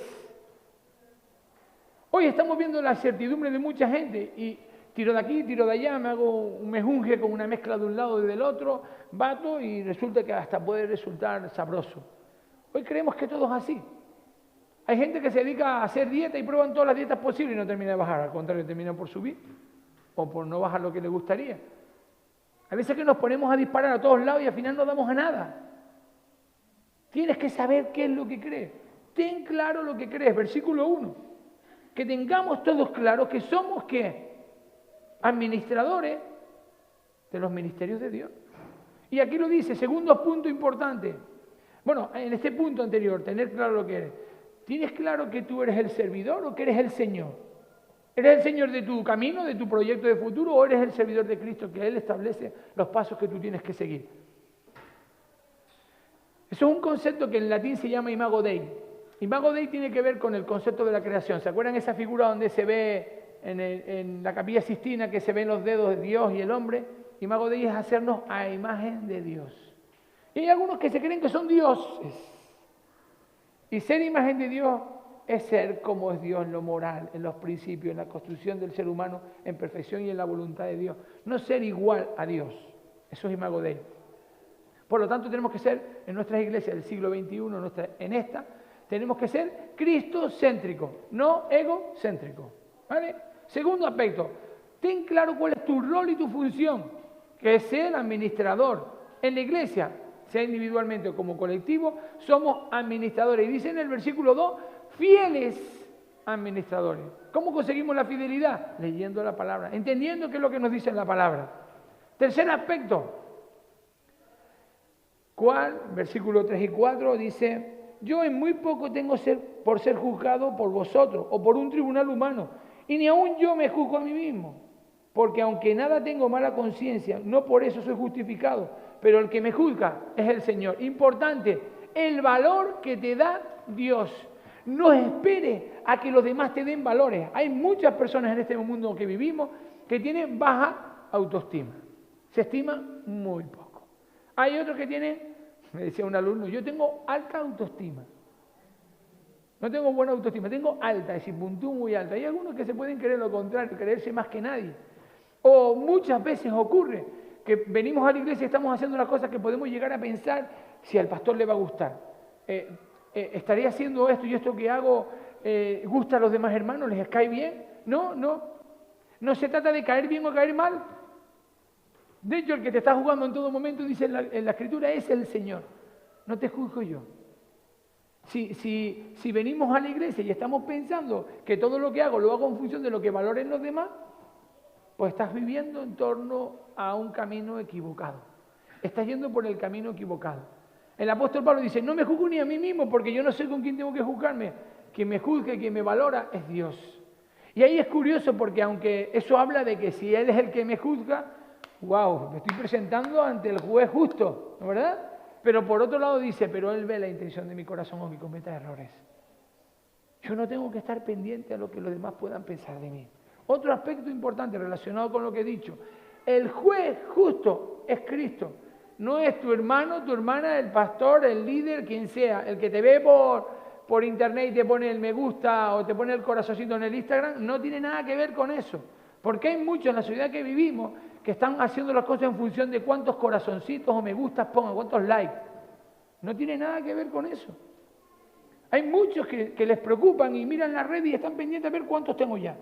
Hoy estamos viendo la certidumbre de mucha gente y tiro de aquí, tiro de allá, me hago un mejunje con una mezcla de un lado y del otro, bato y resulta que hasta puede resultar sabroso. Hoy creemos que todo es así. Hay gente que se dedica a hacer dieta y prueban todas las dietas posibles y no termina de bajar, al contrario, termina por subir o por no bajar lo que le gustaría. A veces que nos ponemos a disparar a todos lados y al final no damos a nada. Tienes que saber qué es lo que crees. Ten claro lo que crees. Versículo 1. Que tengamos todos claro que somos, ¿qué? Administradores de los ministerios de Dios. Y aquí lo dice, segundo punto importante. Bueno, en este punto anterior, tener claro lo que eres. ¿Tienes claro que tú eres el servidor o que eres el Señor? ¿Eres el Señor de tu camino, de tu proyecto de futuro, o eres el servidor de Cristo, que Él establece los pasos que tú tienes que seguir? Eso es un concepto que en latín se llama Imago Dei. Imago Dei tiene que ver con el concepto de la creación. ¿Se acuerdan esa figura donde se ve en la Capilla Sixtina que se ven los dedos de Dios y el hombre? Imago Dei es hacernos a imagen de Dios. Y hay algunos que se creen que son dioses. Y ser imagen de Dios es ser como es Dios en lo moral, en los principios, en la construcción del ser humano, en perfección y en la voluntad de Dios. No ser igual a Dios. Eso es Imago Dei. Por lo tanto, tenemos que ser, en nuestras iglesias del siglo XXI, en esta, tenemos que ser cristocéntricos, no egocéntricos. ¿Vale? Segundo aspecto, ten claro cuál es tu rol y tu función, que es ser administrador. En la iglesia, sea individualmente o como colectivo, somos administradores. Y dice en el versículo 2, fieles administradores. ¿Cómo conseguimos la fidelidad? Leyendo la palabra, entendiendo qué es lo que nos dice en la palabra. Tercer aspecto, ¿cuál? Versículo 3 y 4 dice, yo en muy poco tengo por ser juzgado por vosotros o por un tribunal humano, y ni aun yo me juzgo a mí mismo, porque aunque nada tengo mala conciencia, no por eso soy justificado, pero el que me juzga es el Señor. Importante, el valor que te da Dios. No espere a que los demás te den valores. Hay muchas personas en este mundo que vivimos que tienen baja autoestima. Se estima muy poco. Hay otros que tienen, me decía un alumno, yo tengo alta autoestima. No tengo buena autoestima, tengo alta, es decir, puntúo muy alta. Hay algunos que se pueden creer lo contrario, creerse más que nadie. O muchas veces ocurre que venimos a la iglesia y estamos haciendo las cosas que podemos llegar a pensar si al pastor le va a gustar. ¿Estaría haciendo esto y esto que hago gusta a los demás hermanos? ¿Les cae bien? No, no. No se trata de caer bien o caer mal. De hecho, el que te está juzgando en todo momento, dice en la Escritura, es el Señor. No te juzgo yo. Si venimos a la iglesia y estamos pensando que todo lo que hago lo hago en función de lo que valoren los demás, pues estás viviendo en torno a un camino equivocado. Estás yendo por el camino equivocado. El apóstol Pablo dice, no me juzgo ni a mí mismo porque yo no sé con quién tengo que juzgarme. Quien me juzgue, quien me valora es Dios. Y ahí es curioso porque aunque eso habla de que si Él es el que me juzga, wow, me estoy presentando ante el juez justo, ¿no, verdad? Pero por otro lado dice, pero Él ve la intención de mi corazón aunque cometa errores. Yo no tengo que estar pendiente a lo que los demás puedan pensar de mí. Otro aspecto importante relacionado con lo que he dicho, el juez justo es Cristo. No es tu hermano, tu hermana, el pastor, el líder, quien sea, el que te ve por internet y te pone el me gusta o te pone el corazoncito en el Instagram, no tiene nada que ver con eso. Porque hay muchos en la sociedad que vivimos que están haciendo las cosas en función de cuántos corazoncitos o me gustas pongan, cuántos likes. No tiene nada que ver con eso. Hay muchos que les preocupan y miran la red y están pendientes a ver cuántos tengo ya.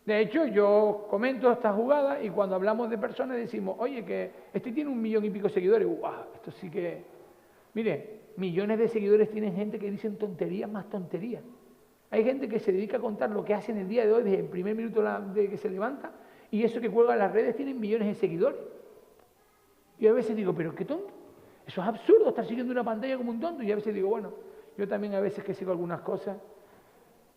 De hecho, yo comento esta jugada y cuando hablamos de personas decimos, oye, que este tiene 1 millón y pico de seguidores. ¡Wow! Esto sí que... Mire, millones de seguidores tienen gente que dicen tonterías más tonterías. Hay gente que se dedica a contar lo que hace en el día de hoy, desde el primer minuto de que se levanta, y eso que cuelga en las redes tienen millones de seguidores. Y a veces digo, pero qué tonto. Eso es absurdo, estar siguiendo una pantalla como un tonto. Y a veces digo, bueno, yo también a veces que sigo algunas cosas,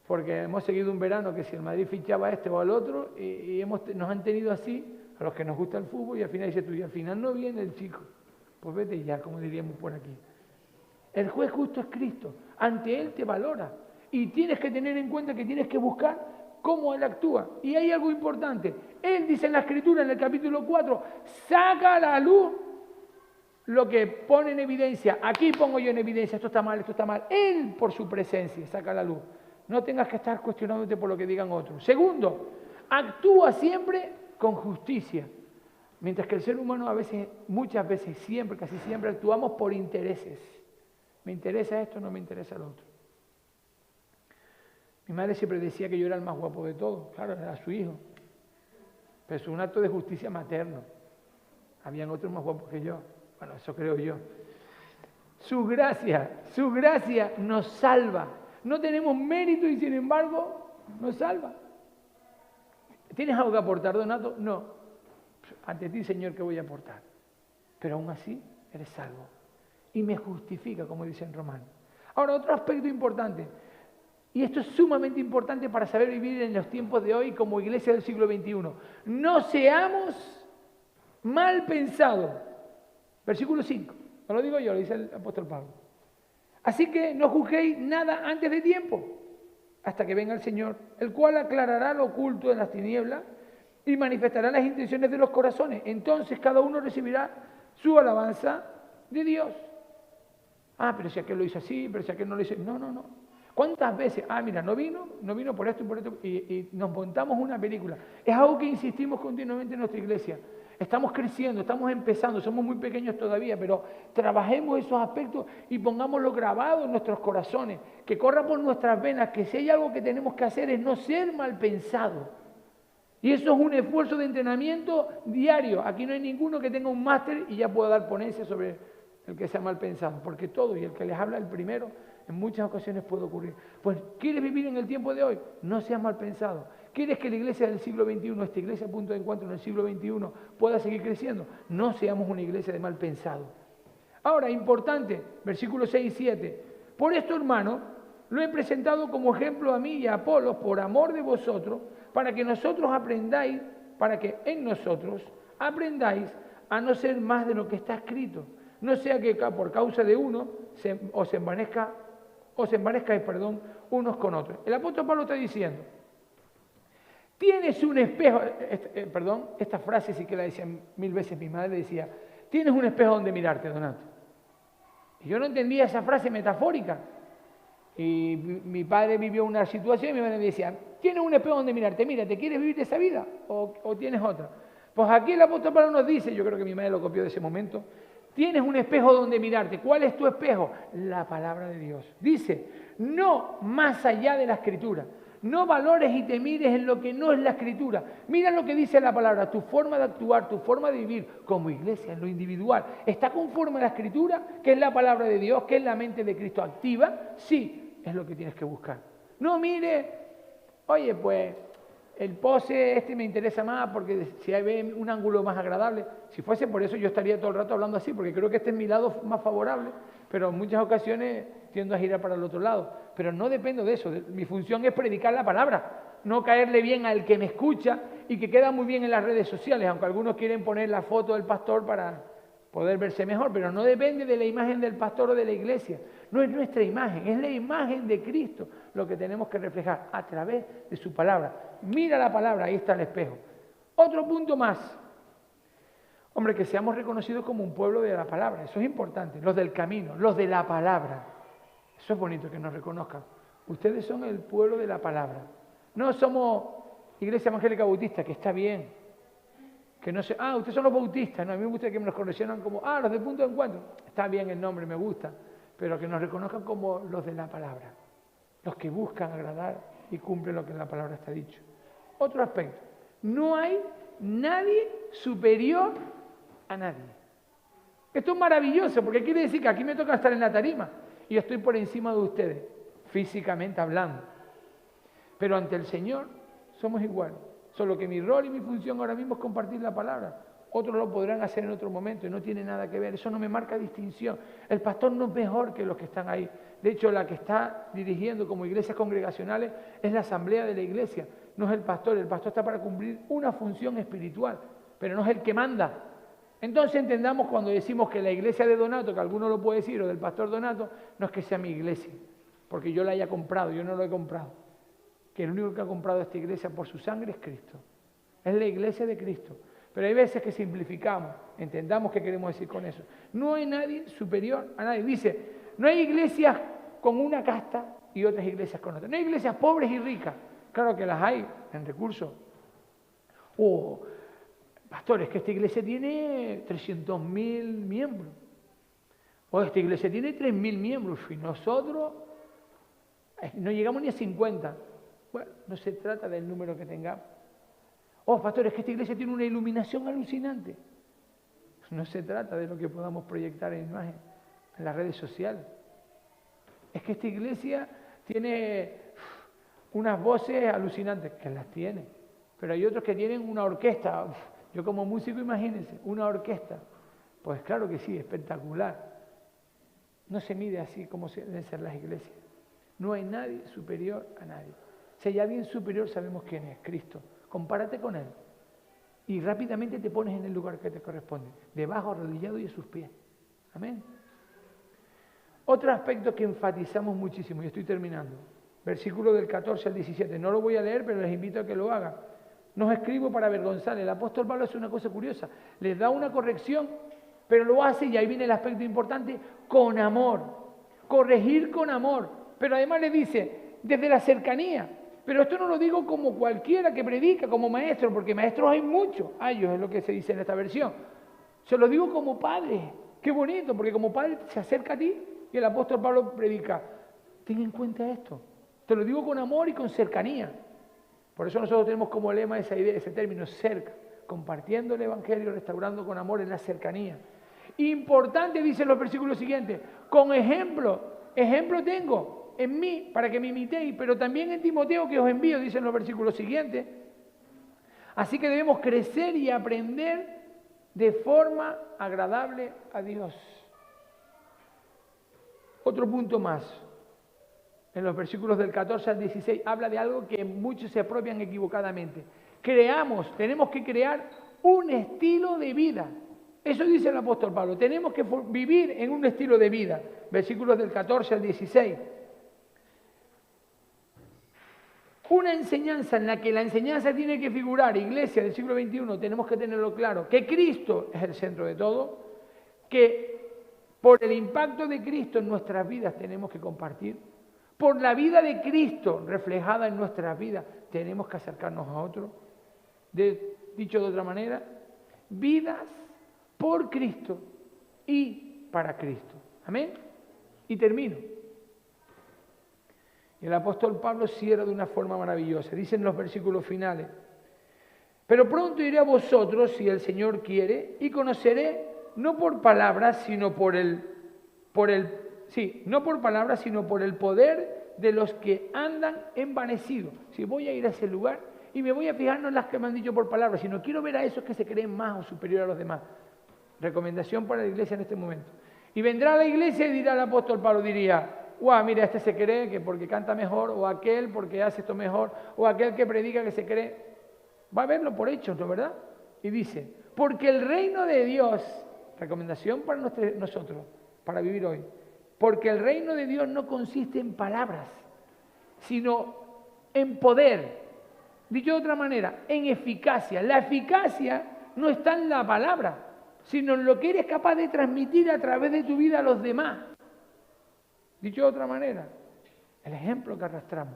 porque hemos seguido un verano que si el Madrid fichaba a este o al otro, y nos han tenido así, a los que nos gusta el fútbol, y al final dice tú, y al final no viene el chico. Pues vete ya, como diríamos por aquí. El juez justo es Cristo. Ante Él te valora. Y tienes que tener en cuenta que tienes que buscar cómo Él actúa. Y hay algo importante. Él dice en la Escritura, en el capítulo 4, saca a la luz lo que pone en evidencia, aquí pongo yo en evidencia, esto está mal, Él por su presencia saca la luz. No tengas que estar cuestionándote por lo que digan otros. Segundo, actúa siempre con justicia. Mientras que el ser humano a veces, muchas veces, siempre, casi siempre, actuamos por intereses. Me interesa esto, no me interesa lo otro. Mi madre siempre decía que yo era el más guapo de todos. Claro, era su hijo. Pero es un acto de justicia materno. Habían otros más guapos que yo. Bueno, eso creo yo. Su gracia nos salva. No tenemos mérito y sin embargo nos salva. ¿Tienes algo que aportar, Donato? No. Ante ti, Señor, ¿qué voy a aportar? Pero aún así eres salvo. Y me justifica, como dice en Romanos. Ahora, otro aspecto importante. Y esto es sumamente importante para saber vivir en los tiempos de hoy como iglesia del siglo XXI. No seamos mal pensados. Versículo 5. No lo digo yo, lo dice el apóstol Pablo. Así que no juzguéis nada antes de tiempo, hasta que venga el Señor, el cual aclarará lo oculto en las tinieblas y manifestará las intenciones de los corazones. Entonces cada uno recibirá su alabanza de Dios. Ah, pero si aquel lo hizo así, pero si aquel no lo hizo. No. ¿Cuántas veces? Ah, mira, no vino por esto y por esto. Y nos montamos una película. Es algo que insistimos continuamente en nuestra iglesia. Estamos creciendo, estamos empezando, somos muy pequeños todavía, pero trabajemos esos aspectos y pongámoslo grabado en nuestros corazones, que corra por nuestras venas, que si hay algo que tenemos que hacer es no ser mal pensado. Y eso es un esfuerzo de entrenamiento diario. Aquí no hay ninguno que tenga un máster y ya pueda dar ponencia sobre el que sea mal pensado, porque todo, y el que les habla el primero, en muchas ocasiones puede ocurrir. Pues, ¿quieres vivir en el tiempo de hoy? No seas mal pensado. ¿Quieres que la iglesia del siglo XXI, esta iglesia punto de encuentro en el siglo XXI, pueda seguir creciendo? No seamos una iglesia de mal pensado. Ahora, importante, versículos 6 y 7. Por esto, hermano, lo he presentado como ejemplo a mí y a Apolos, por amor de vosotros, para que nosotros aprendáis, para que en nosotros aprendáis a no ser más de lo que está escrito. No sea que por causa de uno os envanezcáis, unos con otros. El apóstol Pablo está diciendo, tienes un espejo, esta frase sí que la decía 1000 veces mi madre, decía, tienes un espejo donde mirarte, Donato. Y yo no entendía esa frase metafórica. Y mi padre vivió una situación y mi madre me decía, tienes un espejo donde mirarte, mírate, ¿quieres vivir esa vida o tienes otra? Pues aquí el apóstol Pablo nos dice, yo creo que mi madre lo copió de ese momento, tienes un espejo donde mirarte. ¿Cuál es tu espejo? La palabra de Dios. Dice, no más allá de la Escritura. No valores y te mires en lo que no es la Escritura. Mira lo que dice la palabra, tu forma de actuar, tu forma de vivir como iglesia, en lo individual. ¿Está conforme a la Escritura, que es la palabra de Dios, que es la mente de Cristo activa? Sí, es lo que tienes que buscar. No mire, oye, pues el pose me interesa más porque si hay un ángulo más agradable. Si fuese por eso yo estaría todo el rato hablando así, porque creo que este es mi lado más favorable, pero en muchas ocasiones tiendo a girar para el otro lado. Pero no dependo de eso. Mi función es predicar la palabra, no caerle bien al que me escucha y que queda muy bien en las redes sociales, aunque algunos quieren poner la foto del pastor para poder verse mejor, pero no depende de la imagen del pastor o de la iglesia. No es nuestra imagen, es la imagen de Cristo lo que tenemos que reflejar a través de su palabra. Mira la palabra, ahí está el espejo. Otro punto más. Hombre, que seamos reconocidos como un pueblo de la palabra, eso es importante. Los del camino, los de la palabra. Eso es bonito que nos reconozcan. Ustedes son el pueblo de la palabra. No somos Iglesia Evangélica Bautista, que está bien. Que no sé, ustedes son los bautistas. No, a mí me gusta que me los conocieran como, los del punto de encuentro. Está bien el nombre, me gusta. Pero que nos reconozcan como los de la palabra. Los que buscan agradar y cumplen lo que en la palabra está dicho. Otro aspecto. No hay nadie superior a nadie. Esto es maravilloso porque quiere decir que aquí me toca estar en la tarima y yo estoy por encima de ustedes, físicamente hablando. Pero ante el Señor somos iguales. Solo que mi rol y mi función ahora mismo es compartir la palabra. Otros lo podrán hacer en otro momento y no tiene nada que ver. Eso no me marca distinción. El pastor no es mejor que los que están ahí. De hecho, la que está dirigiendo como iglesias congregacionales es la asamblea de la iglesia. No es el pastor. El pastor está para cumplir una función espiritual, pero no es el que manda. Entonces entendamos cuando decimos que la iglesia de Donato, que alguno lo puede decir, o del pastor Donato, no es que sea mi iglesia, porque yo la haya comprado, yo no lo he comprado. Que el único que ha comprado esta iglesia por su sangre es Cristo. Es la iglesia de Cristo. Pero hay veces que simplificamos, entendamos qué queremos decir con eso. No hay nadie superior a nadie. Dice, no hay iglesias con una casta y otras iglesias con otras. No hay iglesias pobres y ricas. Claro que las hay en recursos. Pastor, es que esta iglesia tiene 300.000 miembros. O esta iglesia tiene 3.000 miembros y nosotros no llegamos ni a 50. Bueno, no se trata del número que tengamos. Pastor, es que esta iglesia tiene una iluminación alucinante. No se trata de lo que podamos proyectar en imagen en las redes sociales. Es que esta iglesia tiene unas voces alucinantes, que las tiene. Pero hay otros que tienen una orquesta. Yo como músico, imagínense, una orquesta. Pues claro que sí, espectacular. No se mide así como deben ser las iglesias. No hay nadie superior a nadie. Si hay alguien superior, sabemos quién es, Cristo. Compárate con Él. Y rápidamente te pones en el lugar que te corresponde. Debajo, arrodillado y a sus pies. Amén. Otro aspecto que enfatizamos muchísimo, y estoy terminando. Versículo del 14 al 17. No lo voy a leer, pero les invito a que lo hagan. No os escribo para avergonzarles. El apóstol Pablo hace una cosa curiosa. Les da una corrección, pero lo hace, y ahí viene el aspecto importante, con amor. Corregir con amor. Pero además le dice, desde la cercanía. Pero esto no lo digo como cualquiera que predica, como maestro, porque maestros hay muchos. Ayos es lo que se dice en esta versión. Se lo digo como padre. Qué bonito, porque como padre se acerca a ti y el apóstol Pablo predica. Ten en cuenta esto. Te lo digo con amor y con cercanía. Por eso nosotros tenemos como lema esa idea, ese término, cerca. Compartiendo el evangelio, restaurando con amor en la cercanía. Importante, dicen los versículos siguientes, con ejemplo tengo en mí para que me imitéis, pero también en Timoteo que os envío, dicen los versículos siguientes. Así que debemos crecer y aprender de forma agradable a Dios. Otro punto más. En los versículos del 14 al 16 habla de algo que muchos se apropian equivocadamente. Tenemos que crear un estilo de vida. Eso dice el apóstol Pablo. Tenemos que vivir en un estilo de vida. Versículos del 14 al 16. Una enseñanza en la que la enseñanza tiene que figurar, iglesia del siglo XXI, tenemos que tenerlo claro, que Cristo es el centro de todo, que por el impacto de Cristo en nuestras vidas tenemos que compartir, por la vida de Cristo reflejada en nuestras vidas tenemos que acercarnos a otros. Dicho de otra manera, vidas por Cristo y para Cristo. Amén. Y termino. Y el apóstol Pablo cierra de una forma maravillosa. Dicen los versículos finales. Pero pronto iré a vosotros, si el Señor quiere, y conoceré, no por palabras, sino por el poder de los que andan envanecidos. Si voy a ir a ese lugar y me voy a fijar no en las que me han dicho por palabras, sino quiero ver a esos que se creen más o superior a los demás. Recomendación para la iglesia en este momento. Y vendrá a la iglesia y dirá el apóstol Pablo, diría, mira, este se cree que porque canta mejor, o aquel porque hace esto mejor, o aquel que predica que se cree. Va a verlo por hechos, ¿no verdad? Y dice, porque el reino de Dios, recomendación para nosotros, para vivir hoy, porque el reino de Dios no consiste en palabras, sino en poder. Dicho de otra manera, en eficacia. La eficacia no está en la palabra, sino en lo que eres capaz de transmitir a través de tu vida a los demás. Dicho de otra manera, el ejemplo que arrastramos,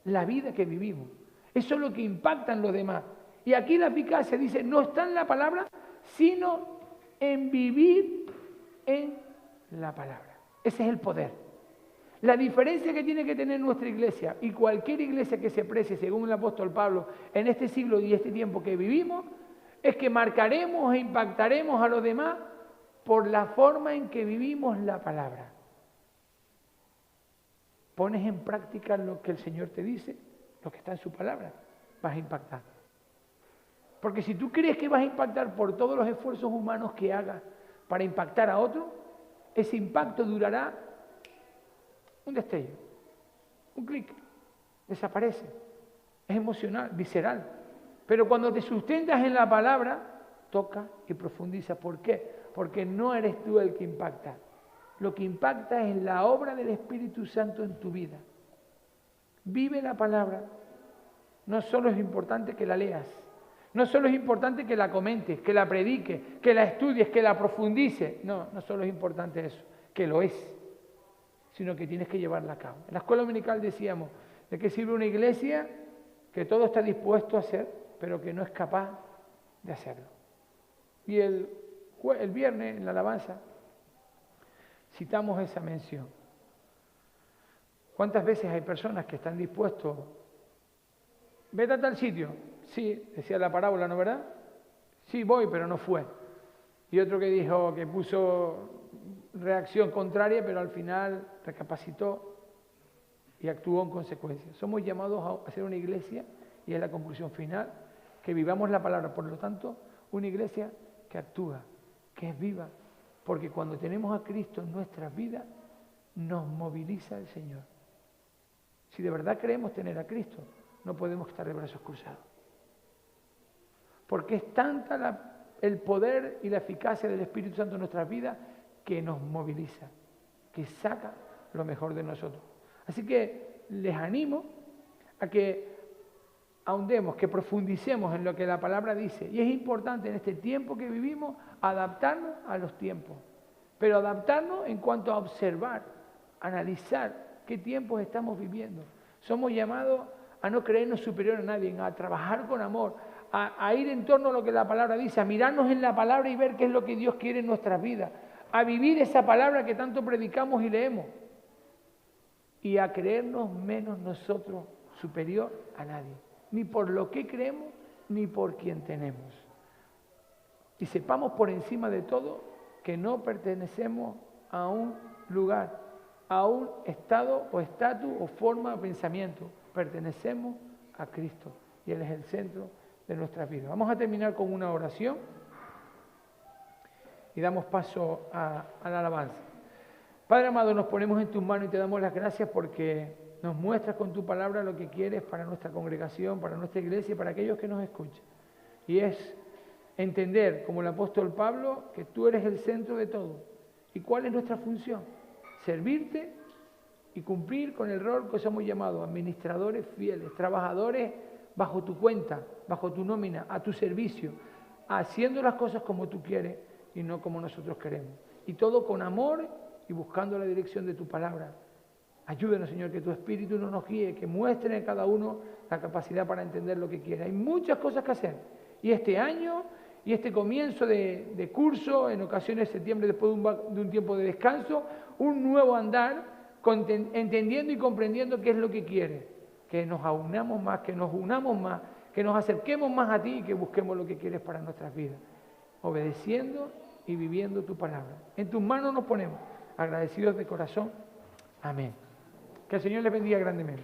la vida que vivimos, eso es lo que impacta en los demás. Y aquí la eficacia dice, no está en la palabra, sino en vivir en la palabra. Ese es el poder. La diferencia que tiene que tener nuestra iglesia y cualquier iglesia que se precie, según el apóstol Pablo, en este siglo y este tiempo que vivimos, es que marcaremos e impactaremos a los demás por la forma en que vivimos la palabra. Pones en práctica lo que el Señor te dice, lo que está en su palabra, vas a impactar. Porque si tú crees que vas a impactar por todos los esfuerzos humanos que hagas para impactar a otro, ese impacto durará un destello, un clic, desaparece. Es emocional, visceral. Pero cuando te sustentas en la palabra, toca y profundiza. ¿Por qué? Porque no eres tú el que impacta. Lo que impacta es la obra del Espíritu Santo en tu vida. Vive la palabra. No solo es importante que la leas, No solo es importante que la comentes, que la prediques, que la estudies, que la profundices. No, no solo es importante eso, que lo es, sino que tienes que llevarla a cabo. En la escuela dominical decíamos, ¿de qué sirve una iglesia que todo está dispuesto a hacer, pero que no es capaz de hacerlo? Y el viernes, en la alabanza, citamos esa mención. ¿Cuántas veces hay personas que están dispuestos, vete a tal sitio? Sí, decía la parábola, ¿no, verdad? Sí, voy, pero no fue. Y otro que dijo, que puso reacción contraria, pero al final recapacitó y actuó en consecuencia. Somos llamados a ser una iglesia, y es la conclusión final, que vivamos la palabra. Por lo tanto, una iglesia que actúa, que es viva, porque cuando tenemos a Cristo en nuestras vidas, nos moviliza el Señor. Si de verdad queremos tener a Cristo, no podemos estar de brazos cruzados. Porque es tanta el poder y la eficacia del Espíritu Santo en nuestras vidas que nos moviliza, que saca lo mejor de nosotros. Así que les animo a que ahondemos, que profundicemos en lo que la palabra dice. Y es importante en este tiempo que vivimos adaptarnos a los tiempos, pero adaptarnos en cuanto a observar, analizar qué tiempos estamos viviendo. Somos llamados a no creernos superior a nadie, a trabajar con amor, a ir en torno a lo que la palabra dice, a mirarnos en la palabra y ver qué es lo que Dios quiere en nuestras vidas, a vivir esa palabra que tanto predicamos y leemos, y a creernos menos nosotros superior a nadie, ni por lo que creemos, ni por quien tenemos. Y sepamos por encima de todo que no pertenecemos a un lugar, a un estado o estatus o forma de pensamiento. Pertenecemos a Cristo y Él es el centro de nuestras vidas. Vamos a terminar con una oración y damos paso a la alabanza. Padre amado, nos ponemos en tus manos y te damos las gracias porque nos muestras con tu palabra lo que quieres para nuestra congregación, para nuestra iglesia y para aquellos que nos escuchan. Y es entender, como el apóstol Pablo, que tú eres el centro de todo. ¿Y cuál es nuestra función? Servirte y cumplir con el rol que somos llamados, administradores fieles, trabajadores bajo tu cuenta, bajo tu nómina, a tu servicio, haciendo las cosas como tú quieres y no como nosotros queremos. Y todo con amor y buscando la dirección de tu palabra. Ayúdenos, Señor, que tu Espíritu nos guíe, que muestre en cada uno la capacidad para entender lo que quiere. Hay muchas cosas que hacer. Y este año y este comienzo de curso, en ocasiones septiembre, después de un tiempo de descanso, un nuevo andar, entendiendo y comprendiendo qué es lo que quiere. Que nos aunamos más, que nos unamos más, que nos acerquemos más a ti y que busquemos lo que quieres para nuestras vidas. Obedeciendo y viviendo tu palabra. En tus manos nos ponemos, agradecidos de corazón. Amén. Que el Señor les bendiga grandemente.